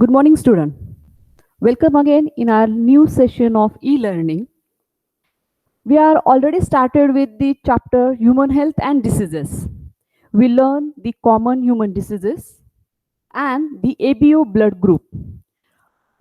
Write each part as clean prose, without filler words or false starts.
Good morning, student. Welcome again in our new session of e-learning. We are already started with the chapter Human Health and Diseases. We learn the common human diseases and the ABO blood group.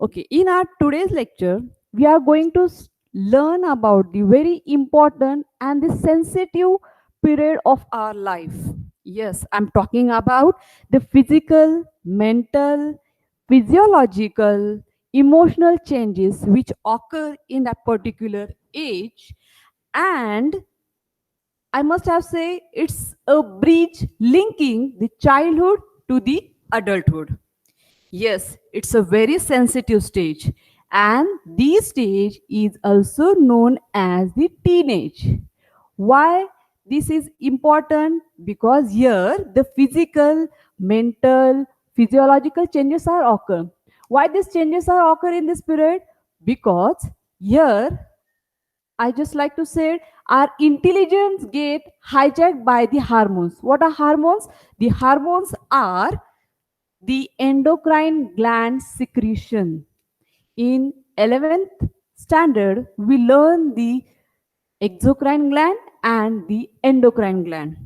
Okay, in our today's lecture, we are going to learn about the very important and the sensitive period of our life. Yes, I'm talking about the physical, mental, physiological, emotional changes which occur in that particular age, and I must have say it's a bridge linking the childhood to the adulthood. Yes, it's a very sensitive stage, and this stage is also known as the teenage. Why this is important? Because here the physical, mental, physiological changes are occur. Why these changes are occur in this period? Because here I just like to say our intelligence get hijacked by the hormones. What are hormones? The hormones are the endocrine gland secretion. In 11th standard, we learn the exocrine gland and the endocrine gland.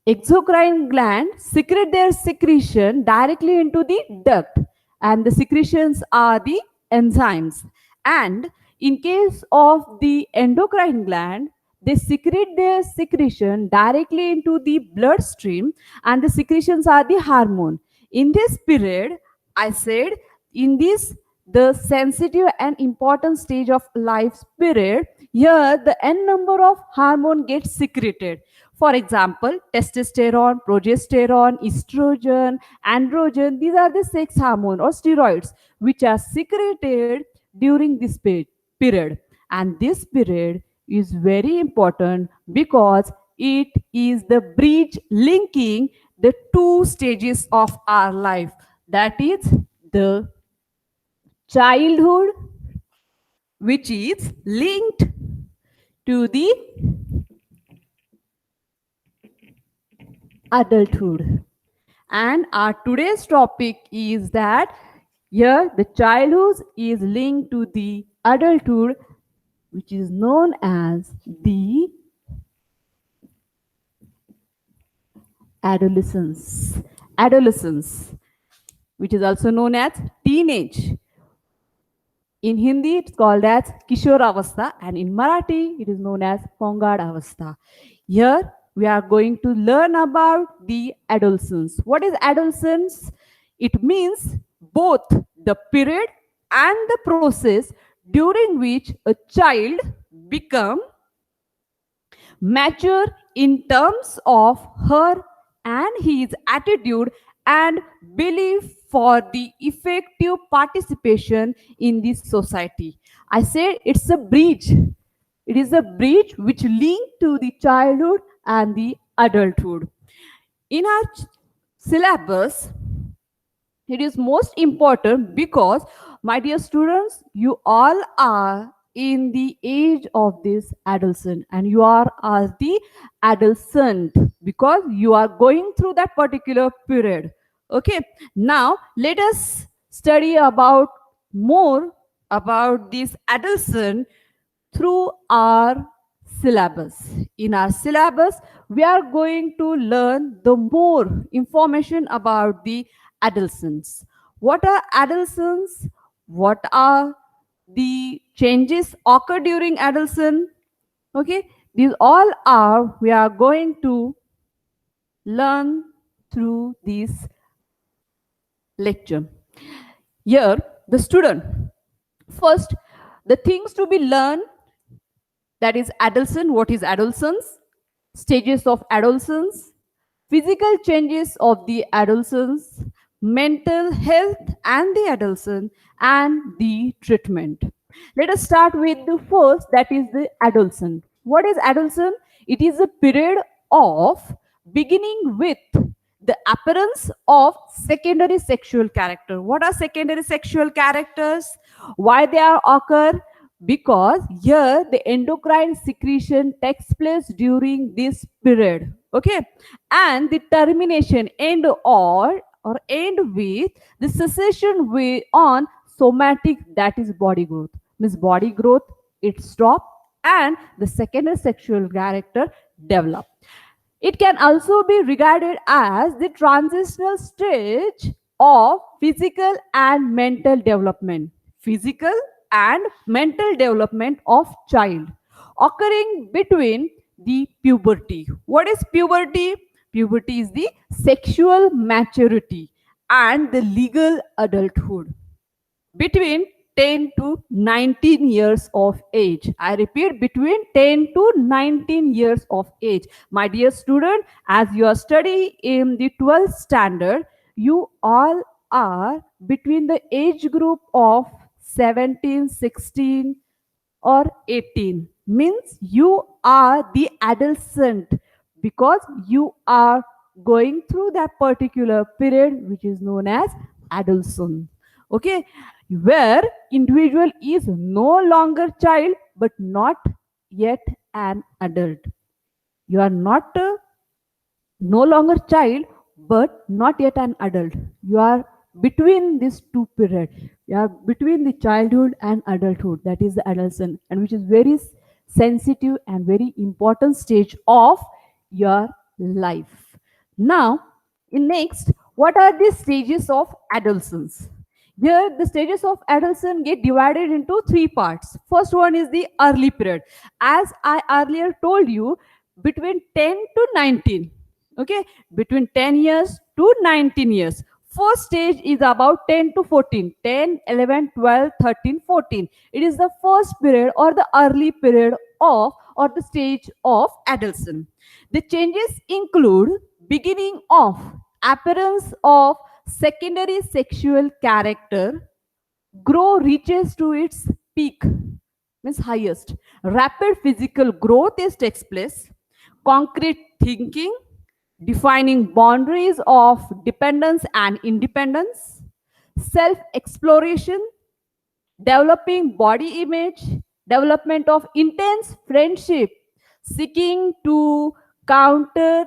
Exocrine gland secrete their secretion directly into the duct, and the secretions are the enzymes. And in case of the endocrine gland, they secrete their secretion directly into the bloodstream, and the secretions are the hormone. In this period, I said, in this the sensitive and important stage of life period, here the n number of hormone gets secreted. For example, testosterone, progesterone, estrogen, androgen, these are the sex hormone or steroids which are secreted during this period. And this period is very important because it is the bridge linking the two stages of our life, that is the childhood, which is linked to the adulthood. And our today's topic is that here the childhood is linked to the adulthood, which is known as the adolescence. Adolescence, which is also known as teenage. In Hindi, it's called as Kishor Avastha, and in Marathi, it is known as Pongad Avastha. Here, we are going to learn about the adolescence. What is adolescence? It means both the period and the process during which a child become mature in terms of her and his attitude and belief for the effective participation in this society. I said it's a bridge. It is a bridge which links to the childhood and the adulthood. In our syllabus, it is most important because, my dear students, you all are in the age of this adolescent, and you are as the adolescent because you are going through that particular period. Okay, now let us study about more about this adolescent through our syllabus. In our syllabus, we are going to learn the more information about the adolescents. What are adolescents? What are the changes occur during adolescence? Okay, these all are we are going to learn through this lecture. Here, the student first, the things to be learned, that is adolescent. What is adolescence? Stages of adolescence, physical changes of the adolescence, mental health and the adolescent, and the treatment. Let us start with the first, that is the adolescent. What is adolescent? It is a period of beginning with the appearance of secondary sexual character. What are secondary sexual characters? Why they are occur? Because here the endocrine secretion takes place during this period. Okay, and the termination end or or end with the cessation way on somatic, that is body growth. Means body growth, it stop and the secondary sexual character develop. It can also be regarded as the transitional stage of physical and mental development. Physical and mental development of child occurring between the puberty. What is puberty? Puberty is the sexual maturity and the legal adulthood between 10 to 19 years of age. I repeat, between 10 to 19 years of age. My dear student, as you are studying in the 12th standard, you all are between the age group of 17, 16, or 18. Means you are the adolescent because you are going through that particular period which is known as adolescence. Okay, where individual is no longer child but not yet an adult. You are not no longer child but not yet an adult. You are between these two periods. You are between the childhood and adulthood, that is the adolescence, and which is very sensitive and very important stage of your life. Now, in next, what are the stages of adolescence? Here, the stages of adolescence get divided into three parts. First one is the early period. As I earlier told you, between 10 to 19. Okay, between 10 years to 19 years. First stage is about 10 to 14, 10, 11, 12, 13, 14. It is the first period or the early period of or the stage of adolescence. The changes include beginning of appearance of secondary sexual character, grow reaches to its peak, means highest. Rapid physical growth is takes place. Concrete thinking, defining boundaries of dependence and independence, self exploration, developing body image, development of intense friendship, seeking to counter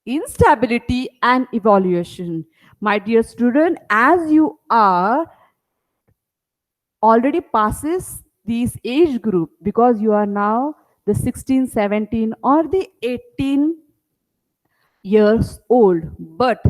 instability and evaluation. My dear student, as you are already passes this age group because you are now the 16, 17 or the 18 years old, but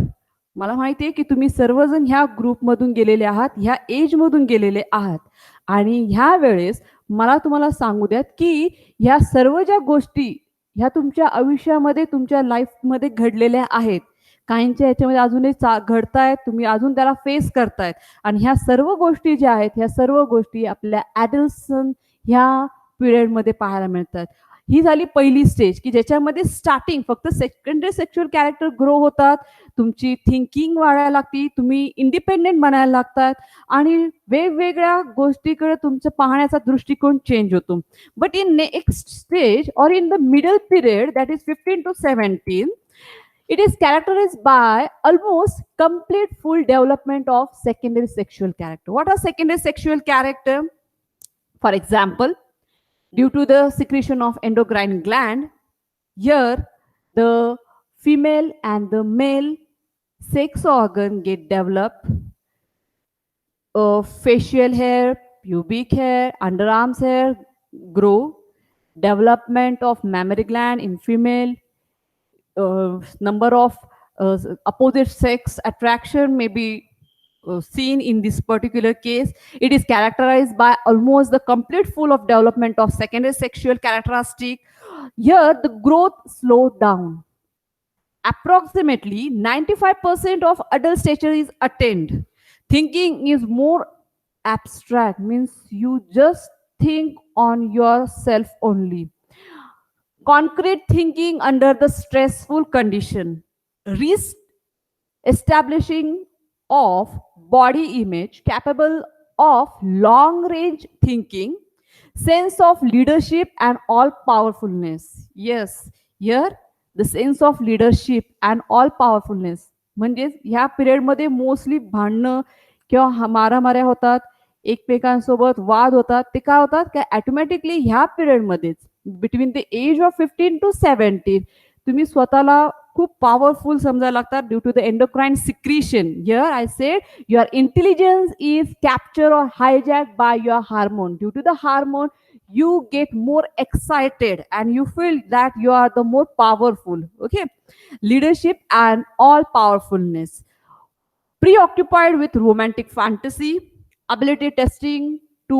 मला माहिती आहे की तुम्ही सर्वजण ह्या ग्रुपमधून गेलेले आहात, ह्या एजमधून गेलेले आहात आणि ह्या वेळेस मला तुम्हाला सांगू द्यात की ह्या सर्व ज्या गोष्टी ह्या तुमच्या आयुष्यामध्ये तुमच्या लाईफमध्ये घडलेल्या आहेत, काहींच्या याच्यामध्ये अजूनही घडतायत, तुम्ही अजून त्याला फेस करतायत आणि ह्या सर्व गोष्टी ज्या आहेत ह्या सर्व गोष्टी आपल्या ॲडल्सन ह्या पिरियडमध्ये पाहायला मिळतात. ही झाली पहिली स्टेज की ज्याच्यामध्ये स्टार्टिंग फक्त सेकंडरी सेक्शुअल कॅरेक्टर ग्रो होतात, तुमची थिंकिंग वाढायला लागती, तुम्ही इंडिपेंडेंट बनायला लागतात आणि वेगवेगळ्या गोष्टीकडे तुमचं पाहण्याचा दृष्टिकोन चेंज होतो. बट इन नेक्स्ट स्टेज और in the middle period, that is 15 to 17, it is characterized by almost complete full development of secondary sexual character. What are secondary sexual character? For example, due to the secretion of endocrine gland, here the female and the male sex organ get developed. Facial hair, pubic hair, underarms hair grow. Development of mammary gland in female. Number of opposite sex attraction may be seen in this particular case. It is characterized by almost the complete full of development of secondary sexual characteristic. Here the growth slowed down. Approximately 95% of adult stature is attained. Thinking is more abstract, means you just think on yourself only. Concrete thinking under the stressful condition. Establishing of body image capable of long range thinking, sense of leadership and all powerfulness. Yes, here the sense of leadership and all powerfulness. म्हणजेच ह्या पिरियडमध्ये mostly भांडणं किंवा मारामाऱ्या होतात, एकमेकांसोबत वाद होतात. ते काय होतात काय ऑटोमॅटिकली ह्या पिरियडमध्येच between the age of 15 to 17 तुम्ही स्वतःला खूप पॉवरफुल समजायला लागतात due to the endocrine secretion. Here I said your intelligence is captured or hijacked by your hormone. Due to the hormone, you get more excited and you feel that you are the more powerful. Okay, leadership and all powerfulness. Preoccupied with romantic fantasy, ability testing to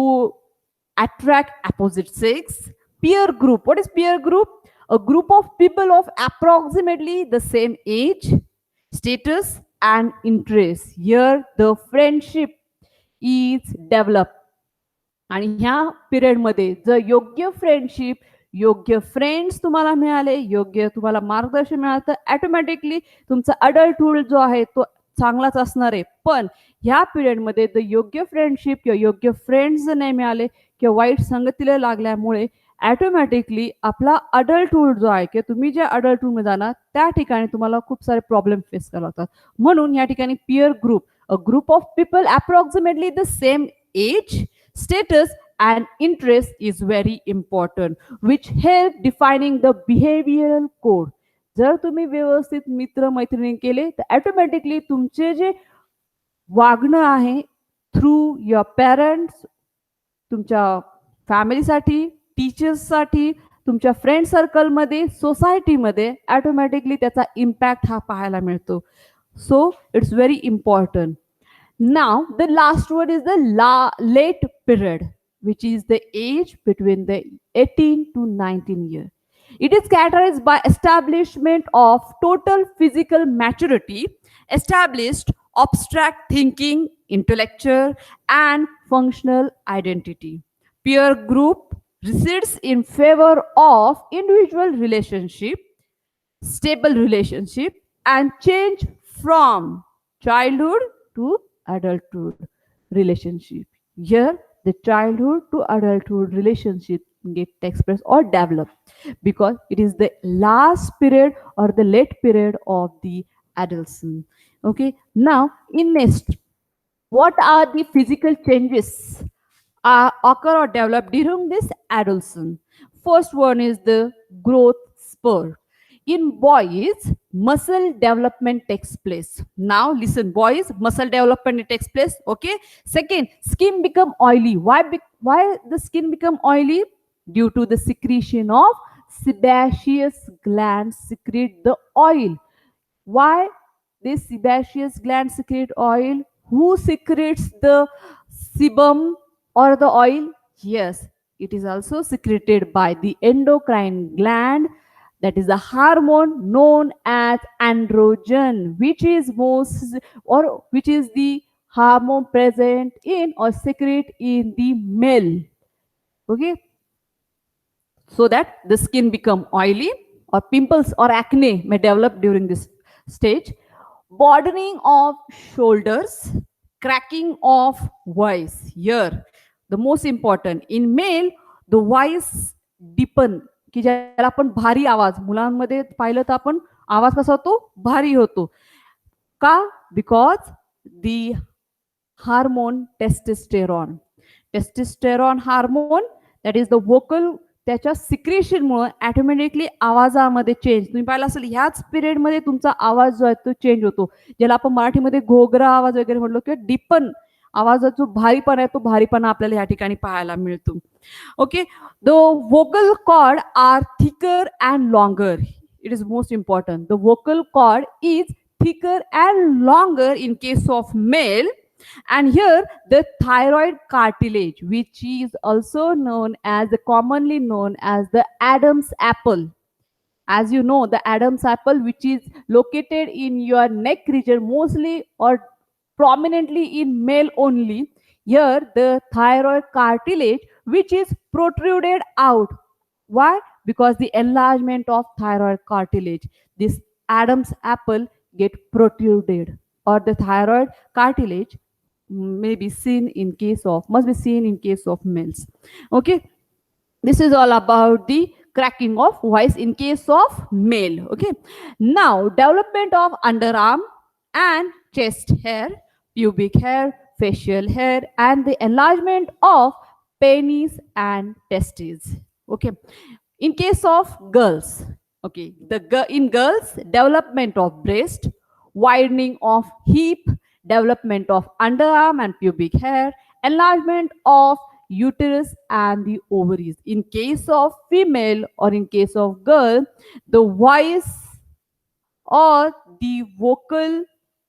attract opposite sex. Peer group. What is peer group? A group of people of approximately the same age, status, and interest. Here, the friendship is developed. आणि ह्या पिरियडमध्ये जर योग्य friendship, योग्य friends तुम्हाला मिळाले, योग्य तुम्हाला मार्गदर्शन मिळालं, तर ऑटोमॅटिकली तुमचा अडल्टहुड जो आहे तो चांगलाच असणार आहे. पण ह्या पिरियडमध्ये जर योग्य फ्रेंडशिप किंवा योग्य फ्रेंड्स जर नाही मिळाले किंवा वाईट संगतीला लागल्यामुळे ऑटोमॅटिकली आपला अडल्टहुड जो आहे किंवा तुम्ही ज्या अडल्टहुडमध्ये जाणार त्या ठिकाणी तुम्हाला खूप सारे प्रॉब्लेम फेस करावे लागतात. म्हणून या ठिकाणी peer group, a group of people approximately the same age, status and interest is very important, which help defining the behavioral code. जर तुम्ही व्यवस्थित मित्र मैत्रिणी केले तर ऑटोमॅटिकली तुमचे जे वागणं आहे थ्रू युअर पेरेंट्स, तुमच्या फॅमिलीसाठी, टीचर्ससाठी, तुमच्या फ्रेंड सर्कलमध्ये, सोसायटीमध्ये ऑटोमॅटिकली त्याचा इम्पॅक्ट हा पाहायला मिळतो. So it's very important. Now, the last one is the late period, which is the age between the 18 to 19 years. It is characterized by establishment of total physical maturity, established abstract thinking, intellectual and functional identity. Peer group resides in favor of individual relationship, stable relationship, and change from childhood to adulthood relationship. Here, the childhood to adulthood relationship get expressed or developed because it is the last period or the late period of the adolescence. Okay, now in next, what are the physical changes occur or develop during this adolescence? First one is the growth spurt. In boys, muscle development takes place. Now listen, boys, muscle development takes place. Okay, second, skin become oily. Why the skin become oily? Due to the secretion of sebaceous glands secrete the oil. Why this sebaceous gland secrete oil? Who secretes the sebum or the oil? Yes, it is also secreted by the endocrine gland, that is the hormone known as androgen, which is the hormone present in or secrete in the male. Okay, so that the skin become oily or pimples or acne may develop during this stage. Broadening of shoulders, cracking of voice. Here the most important, in male the voice deepen, की ज्याला आपण भारी आवाज, मुलांमध्ये पाहिलं तर आपण आवाज कसा होतो, भारी होतो. का? Because the hormone testosterone hormone, that is the vocal, त्याच्या सिक्रेशनमुळे ऑटोमॅटिकली आवाजामध्ये चेंज. तुम्ही पाहिलं असेल ह्याच पिरियडमध्ये तुमचा आवाज जो आहे तो चेंज होतो, ज्याला आपण मराठीमध्ये घोगरा आवाज वगैरे म्हणलो किंवा डिपन आवाजाचा जो भारीपणा आहे तो भारीपणा आपल्याला या ठिकाणी पाहायला मिळतो. Okay, the vocal cord are thicker and longer. It is most important. The vocal cord is thicker and longer in case of male. And here the thyroid cartilage, which is also commonly known as the Adam's apple. As you know, the Adam's apple, which is located in your neck region, mostly or prominently in male only. Here the thyroid cartilage, which is protruded out. Why? Because the enlargement of thyroid cartilage, this Adam's apple get protruded, or the thyroid cartilage must be seen in case of males. Okay, this is all about the cracking of voice in case of male. Okay, now development of underarm and chest hair, pubic hair, facial hair, and the enlargement of penis and testes. Okay, in case of girls, Okay, in girls, development of breast, widening of hip, development of underarm and pubic hair, enlargement of uterus and the ovaries. In case of female or in case of girl, the voice or the vocal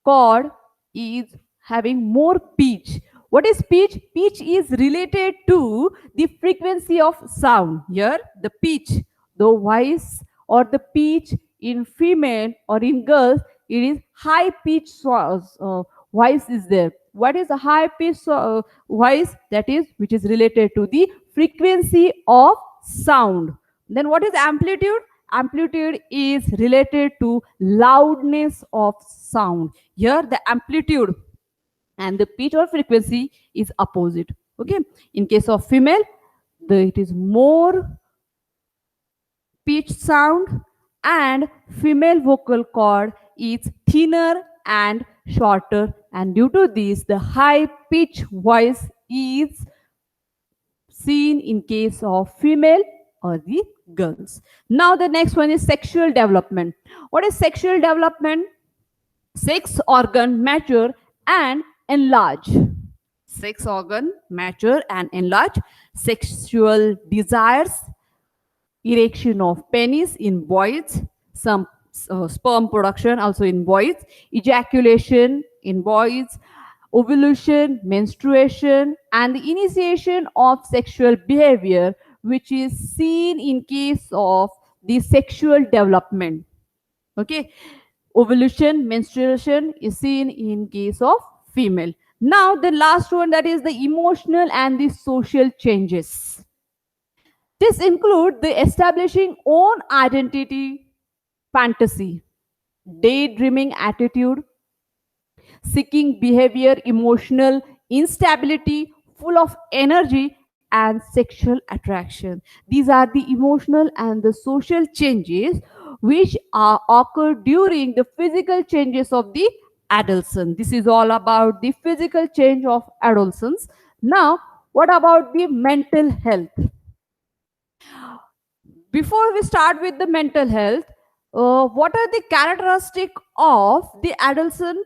cord is having more pitch. What is pitch? Pitch is related to the frequency of sound. Here, the pitch, the voice or the pitch in female or in girls, it is high pitch voice is there. What is a high pitch voice? That is which is related to the frequency of sound. Then what is amplitude? Amplitude is related to loudness of sound. Here the amplitude and the pitch or frequency is opposite. Okay, in case of female, it is more pitch sound, and female vocal cord is thinner and shorter, and due to this the high pitch voice is seen in case of female or the girls. Now the next one is sexual development. What is sexual development? Sex organ mature and enlarge. Sex organ mature and enlarge. Sexual desires, erection of penis in boys, some sperm production also in boys, ejaculation in boys, ovulation, menstruation, and the initiation of sexual behavior, which is seen in case of the sexual development. Okay, ovulation, menstruation is seen in case of female. Now the last one, that is the emotional and the social changes. This include the establishing own identity, fantasy, daydreaming attitude, seeking behavior, emotional instability, full of energy, and sexual attraction. These are the emotional and the social changes which are occur during the physical changes of the adolescent. This is all about the physical change of adolescence. Now, what about the mental health? Before we start with the mental health, what are the characteristic of the adolescent?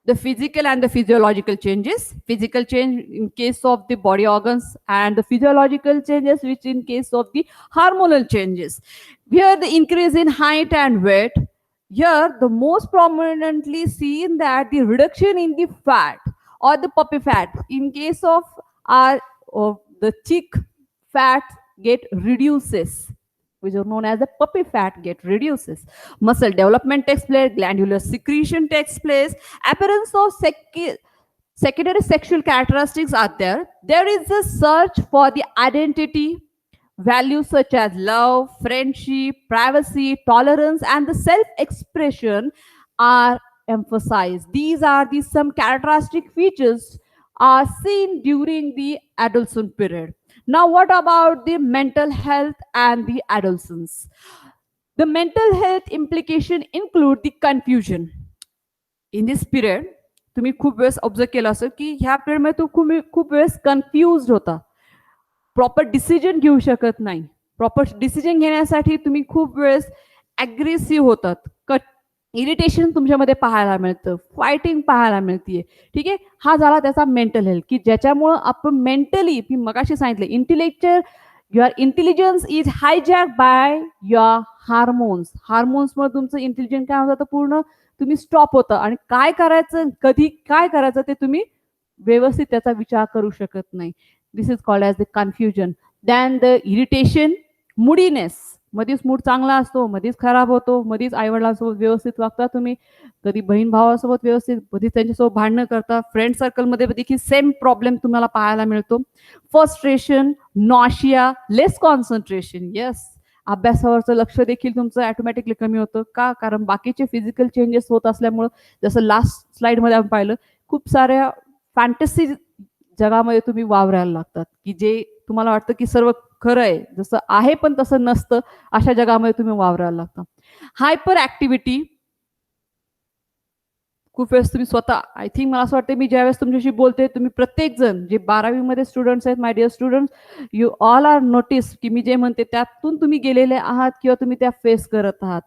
The physical and the physiological changes. Physical change in case of the body organs, and the physiological changes which in case of the hormonal changes. Here the increase in height and weight. Here the most prominently seen that the reduction in the fat or the puppy fat. In case of our the chick fat get reduces, which are known as the puppy fat get reduces. Muscle development takes place, glandular secretion takes place, appearance of secondary sexual characteristics are there. There is a search for the identity, values such as love, friendship, privacy, tolerance, and the self-expression are emphasized. These are the some characteristic features are seen during the adolescent period. Now, what about the mental health and the adolescence? The mental health implication include the confusion. In this period, तुम्ही खूप वेळेस observe केलं असेल की ह्या पिरियडमध्ये तुम्ही खूप वेळेस कन्फ्युज होता, प्रॉपर डिसिजन घेऊ शकत नाही. प्रॉपर डिसिजन घेण्यासाठी तुम्ही खूप वेळेस ॲग्रेसिव्ह होतात, इरिटेशन तुमच्यामध्ये पाहायला मिळतं, फायटिंग पाहायला मिळते. ठीक आहे, हा झाला त्याचा मेंटल हेल्थ, की ज्याच्यामुळं आपण मेंटली, मी मगाशी सांगितलं, intellectual your intelligence is hijack by your hormones. हार्मोन्समुळे तुमचं इंटेलिजन्स काय होतं, पूर्ण तुम्ही स्टॉप होतं, आणि काय करायचं, कधी काय करायचं ते तुम्ही व्यवस्थित त्याचा विचार करू शकत नाही. This is called as the confusion. Then the irritation, moodiness, मध्येच मूड चांगला असतो, मध्येच खराब होतो, मध्येच आईवडिलांसोबत व्यवस्थित वागता तुम्ही, कधी बहीण भावासोबत व्यवस्थित, कधी त्यांच्यासोबत भांडणं करता, फ्रेंड सर्कलमध्ये देखील सेम प्रॉब्लेम तुम्हाला पाहायला मिळतो. Frustration, nausea, less concentration. Yes, अभ्यासावरचं लक्ष देखील तुमचं ऑटोमॅटिकली कमी होतं. का? कारण बाकीचे फिजिकल चेंजेस होत असल्यामुळं, जसं लास्ट स्लाइडमध्ये आपण पाहिलं, खूप साऱ्या फॅन्टसी जगामध्ये तुम्ही वावरायला लागतात, की जे तुम्हाला वाटतं की सर्व खरं आहे, जसं आहे पण तसं नसतं, अशा जगामध्ये तुम्ही वावरायला लागता. हायपर ऍक्टिव्हिटी, खूप वेळेस तुम्ही स्वतः, आय थिंक मला असं वाटतं मी ज्यावेळेस तुमच्याशी बोलते तुम्ही प्रत्येक जण जे 12वी स्टुडंट्स आहेत, my dear students, you all are notice की मी जे म्हणते त्यातून तुम्ही गेलेले आहात किंवा तुम्ही त्या फेस करत आहात.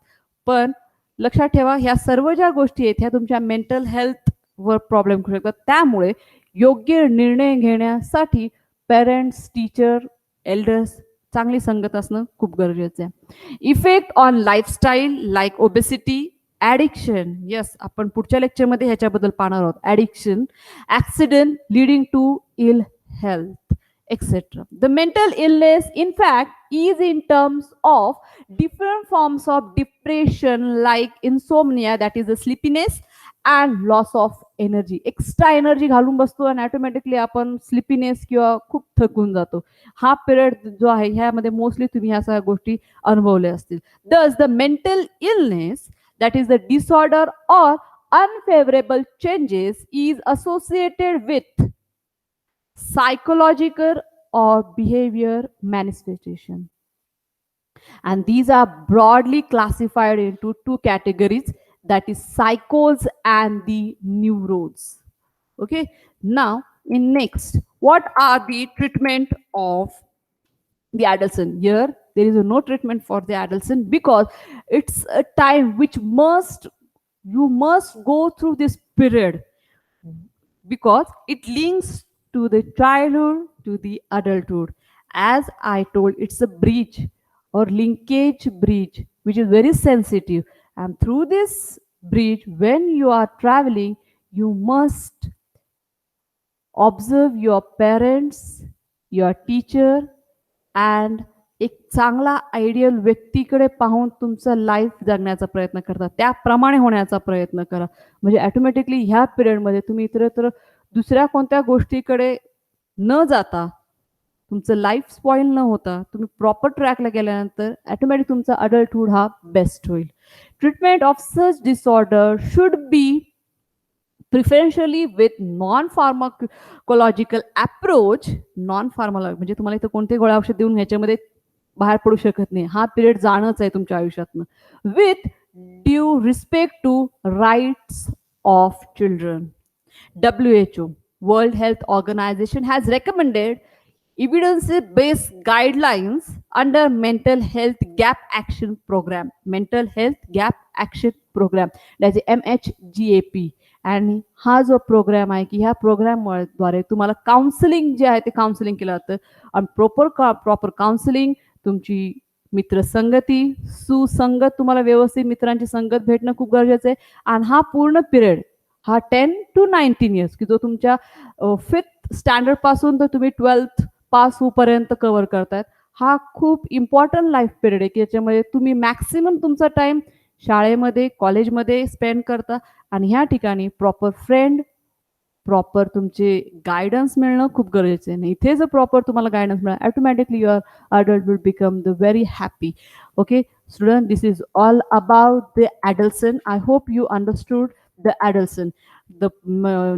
पण लक्षात ठेवा, ह्या सर्व ज्या गोष्टी आहेत ह्या तुमच्या मेंटल हेल्थ वर प्रॉब्लेम करू शकतात. त्यामुळे योग्य निर्णय घेण्यासाठी पेरेंट्स, टीचर, एल्डर्स चांगली संगत असणं खूप गरजेचं आहे. Effect on lifestyle like obesity, addiction, yes आपण पुढच्या लेक्चरमध्ये ह्याच्याबद्दल पाहणार आहोत. Addiction, accident leading to ill health, etc. The mental illness, in fact, is in terms of different forms of depression like insomnia, that is the sleepiness, and loss of energy. Extra energy घालून बसतो आणि automatically आपण स्लिपीनेस किंवा खूप थकून जातो. हा period जो आहे ह्यामध्ये मोस्टली तुम्ही ह्या सगळ्या गोष्टी अनुभवल्या असतील. Thus, the mental illness, that is the disorder or unfavorable changes, is associated with psychological or behavior manifestation, and these are broadly classified into two categories, that is psychos and the neuroses. Okay, now in next, what are the treatment of the adolescent? Here there is no treatment for the adolescent because it's a time which you must go through this period, because it links to the childhood to the adulthood. As I told, it's a bridge or linkage bridge which is very sensitive, and through this bridge when you are traveling you must observe your parents, your teacher, and एक चांगला ideal व्यक्तीकडे पाहून तुमचं life जगण्याचा प्रयत्न करता, त्याप्रमाणे होण्याचा प्रयत्न करा. म्हणजे ऑटोमॅटिकली ह्या पिरियडमध्ये तुम्ही इतरत्र दुसऱ्या कोणत्या गोष्टीकडे न जाता, तुमचं लाईफ स्पॉइल न होता तुम्ही प्रॉपर ट्रॅकला गेल्यानंतर ऑटोमॅटिक तुमचा अडल्टहुड हा बेस्ट होईल. Treatment of such disorder should be preferentially with non pharmacological approach. Non pharmacology म्हणजे तुम्हाला इथं कोणते गोळ्या औषध देऊन ह्याच्यामध्ये बाहेर पडू शकत नाही, हा पिरियड जाणंच आहे तुमच्या आयुष्यातनं. With due respect to rights of children. WHO, World Health Organization, has recommended evidence-based guidelines under Mental Health Gap Action Program. Mental Health Gap Action Program, that's MHGAP. आणि हा जो प्रोग्राम आहे की ह्या प्रोग्रामद्वारे तुम्हाला काउन्सिलिंग जे आहे ते काउन्सिलिंग केलं जातं, आणि प्रॉपर काउन्सिलिंग, तुमची मित्रसंगती, सुसंगत, तुम्हाला व्यवस्थित मित्रांची संगत भेटणं खूप गरजेचं आहे. आणि हा पूर्ण पिरियड हा 10 to 19 इयर्स की जो तुमच्या 5th स्टँडर्ड पासून तर तुम्ही 12th पास होईपर्यंत कव्हर करतायत, हा खूप इम्पॉर्टंट लाईफ पिरियड आहे की याच्यामध्ये तुम्ही मॅक्सिमम तुमचा टाइम शाळेमध्ये, कॉलेजमध्ये स्पेंड करता, आणि ह्या ठिकाणी प्रॉपर फ्रेंड, प्रॉपर तुमचे गायडन्स मिळणं खूप गरजेचं आहे. इथे जर प्रॉपर तुम्हाला गायडन्स मिळालं, automatically your adult will become the very happy. Okay student, this is all about the adolescent. I hope you understood the adolescent. The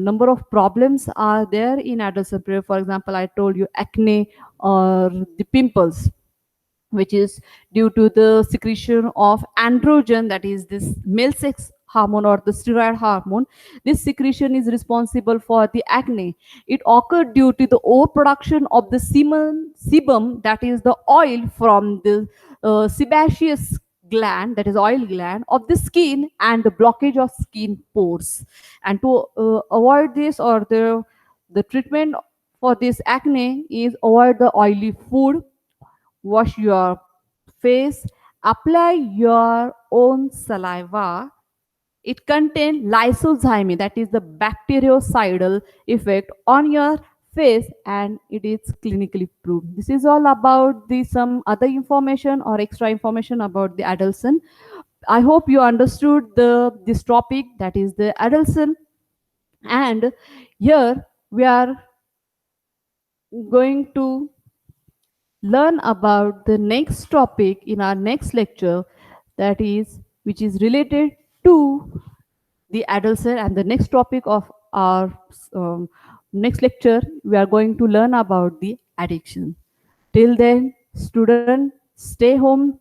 number of problems are there in adolescent period. For example, I told you acne or the pimples, which is due to the secretion of androgen, that is this male sex hormone or the steroid hormone. This secretion is responsible for the acne. It occurred due to the overproduction of the sebum, that is the oil from the sebaceous gland, that is oil gland of the skin, and the blockage of skin pores. And to avoid this, or the treatment for this acne is avoid the oily food, wash your face, apply your own saliva. It contains lysozyme, that is the bactericidal effect on your face, and it is clinically proved. This is all about the some other information or extra information about the adolescent. I hope you understood this topic, that is the adolescent. And here we are going to learn about the next topic in our next lecture, that is which is related to the adolescent. And the next topic of our next lecture, we are going to learn about the addiction. Till then, student, stay home,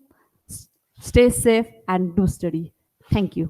stay safe, and do study. Thank you.